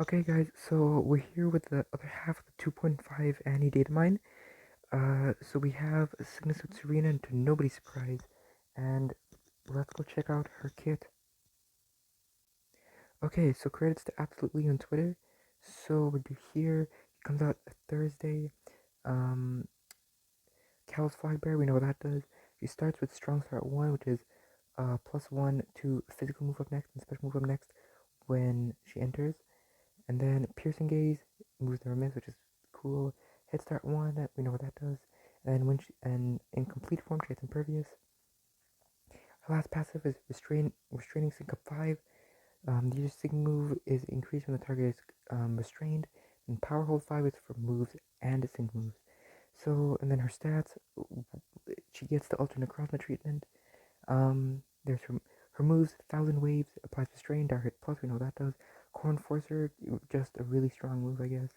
Okay guys, so we're here with the other half of the 2.5 Annie Datamine. So we have Cygnus with Serena and to nobody's surprise. And let's go check out her kit. Okay, so credits to Absolutely on Twitter. So we're here. It comes out Thursday. Um, Cal's Flag Bear, we know what that does. She starts with Strong Start 1, which is +1 to physical move up next and special move up next when she enters. And then Piercing Gaze moves never miss, which is cool. Head Start 1, we know what that does. And and in complete form, she gets Impervious. Her last passive is Restraining Sync up 5. The user's sync move is increased when the target is restrained. And Power Hold 5 is for moves and sync moves. So, and then her stats, she gets the alternate Necrozma treatment. There's her moves, Thousand Waves, applies Restrain, Dire Hit Plus, we know what that does. Core Enforcer, just a really strong move, I guess.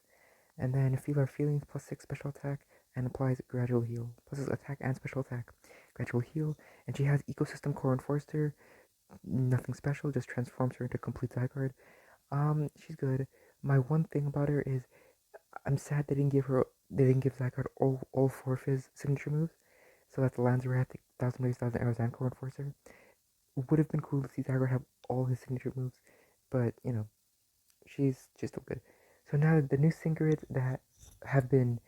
And then Feel Our Feelings, +6 special attack, and applies Gradual Heal. Plus attack and special attack. Gradual Heal. And she has Ecosystem Core Enforcer, nothing special, just transforms her into complete Zygarde. She's good. My one thing about her is I'm sad they didn't give Zygarde all four of his signature moves. So that's Lands Wrath, Thousand Waves, Thousand Arrows, and Core Enforcer. Would have been cool to see Zygarde have all his signature moves, but she's still good. So now the new Syncarids that have been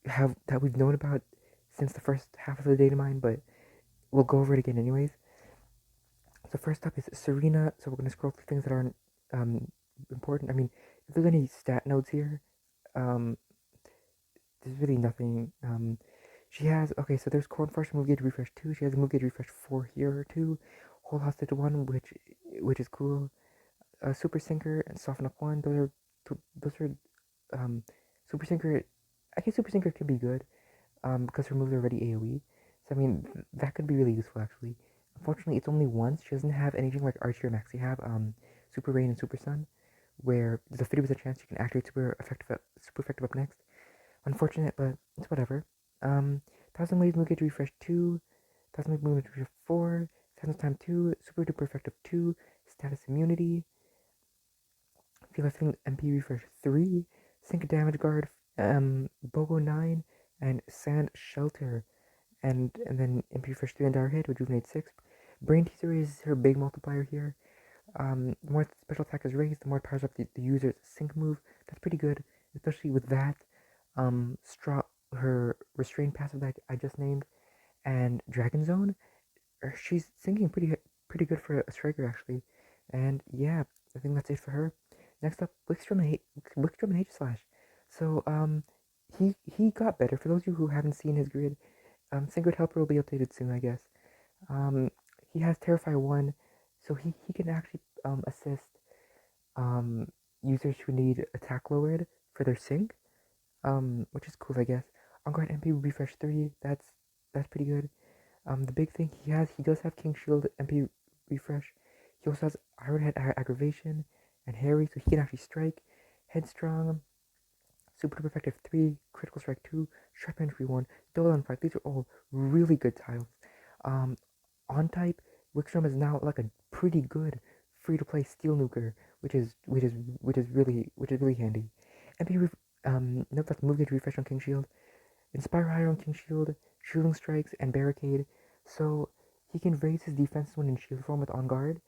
have that we've known about since the first half of the data mine, but we'll go over it again anyways. So first up is Serena. So we're gonna scroll through things that aren't important. I mean, if there's any stat notes here, um, there's really nothing. She has okay. So there's Corn Force Move Gauge Refresh 2. She has a Move Gauge Refresh 4 here too. Hold Hostage 1, which is cool. Super Sinker and Soften Up 1. Those are um, Super Sinker. I guess Super Sinker could be good. Because her moves are already AoE. So, I mean, that could be really useful, actually. Unfortunately, it's only once. She doesn't have anything like Archie or Maxi have, Super Rain and Super Sun, where there's a 50% chance you can activate super effective up next. Unfortunate, but it's whatever. Thousand Waves Move Gauge Refresh 2, Thousand Waves Move Gauge Refresh 4, Thousand Time 2, Super Duper Effective 2, Status Immunity, Feel Feeling MP Refresh 3, Sync Damage Guard, Bogo 9, and Sand Shelter. And then MP Refresh 3 and Dire Hit, Rejuvenate 6. Brain Teaser is her big multiplier here. The more special attack is raised, the more it powers up the user's sync move. That's pretty good, especially with that. Her Restrain passive that I just named, and Dragon Zone. She's syncing pretty good for a striker actually. And yeah, I think that's it for her. Next up, Wickstrom and H Slash. So he got better. For those of you who haven't seen his grid, Singrid Helper will be updated soon, I guess. Um, he has Terrify 1, so he can actually assist um, users who need attack lowered for their sync, which is cool, I guess. On guard MP refresh 3, that's pretty good. The big thing he does have King Shield MP refresh. He also has Iron Head aggravation and Harry, so he can actually strike. Headstrong, Super Effective 3, Critical Strike 2, Sharp Entry 1, Double on 5. These are all really good tiles. Um, on type, Wickstrom is now like a pretty good free-to-play steel nuker, which is really handy. MP note that's Move Gauge Refresh on King Shield, Inspire Higher on King Shield, Shooting Strikes, and Barricade. So he can raise his defenses when in shield form with On Guard,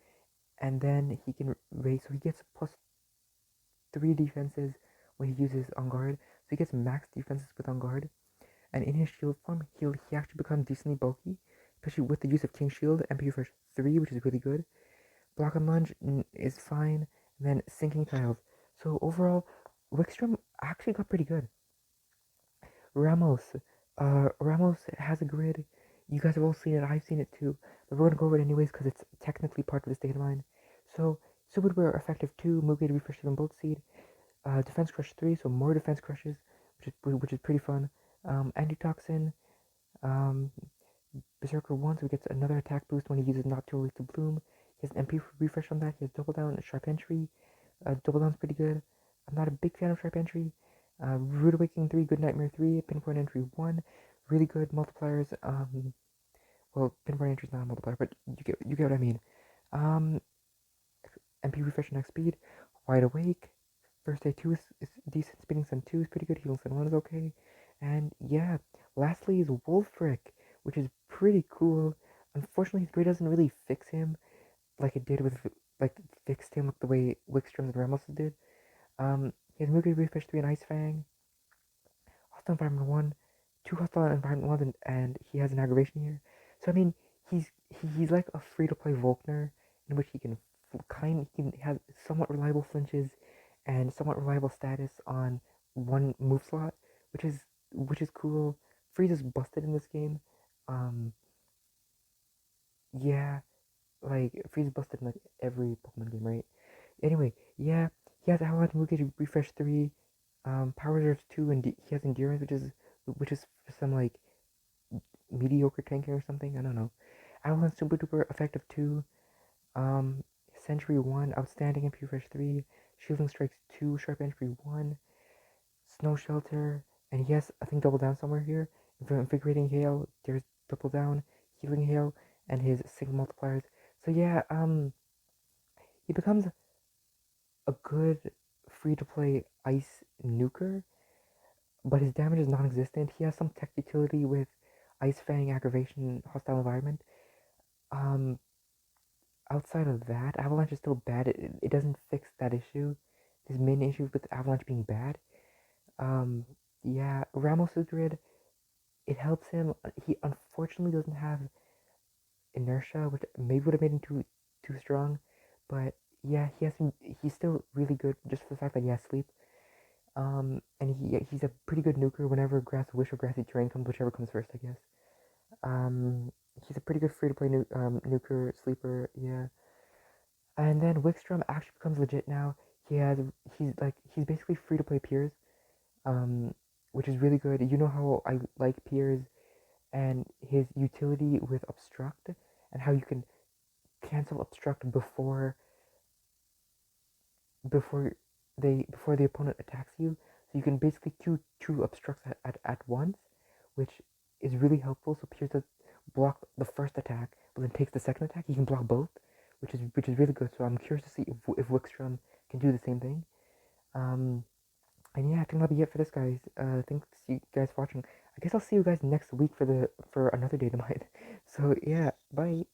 and then he can raise, so he gets +3 defenses when he uses On Guard. So he gets max defenses with On Guard. And in his shield form, he actually becomes decently bulky, especially with the use of King Shield, MP Refresh 3, which is really good. Block and Lunge is fine, and then Sinking Tiles. So overall, Wickstrom actually got pretty good. Ramos. Ramos has a grid. You guys have all seen it, I've seen it too, but we're gonna go over it anyways because it's technically part of this data line. So, Super Wear Effective 2, Move Gauge Refresh 7 Bolt Seed, Defense Crush 3, so more defense crushes, which is pretty fun. Antitoxin, um, Berserker 1, so he gets another attack boost when he uses Not Too Early to Bloom. He has an MP refresh on that. He has Double Down and Sharp Entry. Double Down's pretty good. I'm not a big fan of Sharp Entry. Rude Awakening 3, Good Nightmare 3, Pinpoint Entry 1. Really good multipliers. Well, Pinpoint Entry is not a multiplier, but you get what I mean. Um, MP refresh on next speed. Wide Awake. First day 2 is decent. Spinning Sun 2 is pretty good. Healing Sun 1 is okay. And yeah, lastly is Wolfric, which is pretty cool. Unfortunately, his grade doesn't really fix him like it did with, like, fixed him like the way Wickstrom and Ramos did. He has Moogie Refresh 3 and Ice Fang, Hostile Environment 1, 2 Hostile Environment 1s, and he has an aggravation here. So, I mean, he's like a free to play Volkner in which he can he can have somewhat reliable flinches and somewhat reliable status on one move slot, which is cool. Freeze is busted in this game. Um, yeah, like Freeze is busted in like every Pokemon game, right? Anyway, yeah, he has Avalanche Mookie Refresh 3, Power Reserves 2, and he has Endurance, which is for some like mediocre tanker or something. I don't know. Avalanche Super Duper Effective 2, um, Century 1, Outstanding MP Refresh 3, Shielding Strikes 2, Sharp Entry 1, Snow Shelter, and he has, I think, Double Down somewhere here. Invigorating Hail, there's Double Down, Healing Hail, and his single multipliers. So yeah, he becomes a good free-to-play ice nuker, but his damage is non-existent. He has some tech utility with Ice Fang, Aggravation, Hostile Environment. Um, Outside of that, Avalanche is still bad. It doesn't fix that issue. His main issue with Avalanche being bad. Um, yeah, Ramos' grid, it helps him. He unfortunately doesn't have inertia, which maybe would have made him too strong. But yeah, he's still really good just for the fact that he has sleep. And he's a pretty good nuker whenever Grass Wish or Grassy Terrain comes, whichever comes first, I guess. Um, he's a pretty good free to play nuker sleeper, yeah. And then Wickstrom actually becomes legit now. He has he's basically free to play Piers, um, which is really good. You know how I like Piers and his utility with Obstruct and how you can cancel Obstruct before the opponent attacks you. So you can basically queue two obstructs at once, which is really helpful. So Pierce does block the first attack, but then takes the second attack. He can block both, which is really good. So I'm curious to see if Wickstrom can do the same thing. Um, and yeah, I think that'll be it for this, guys. Thanks you guys for watching. I guess I'll see you guys next week for another Datamine. So yeah, bye.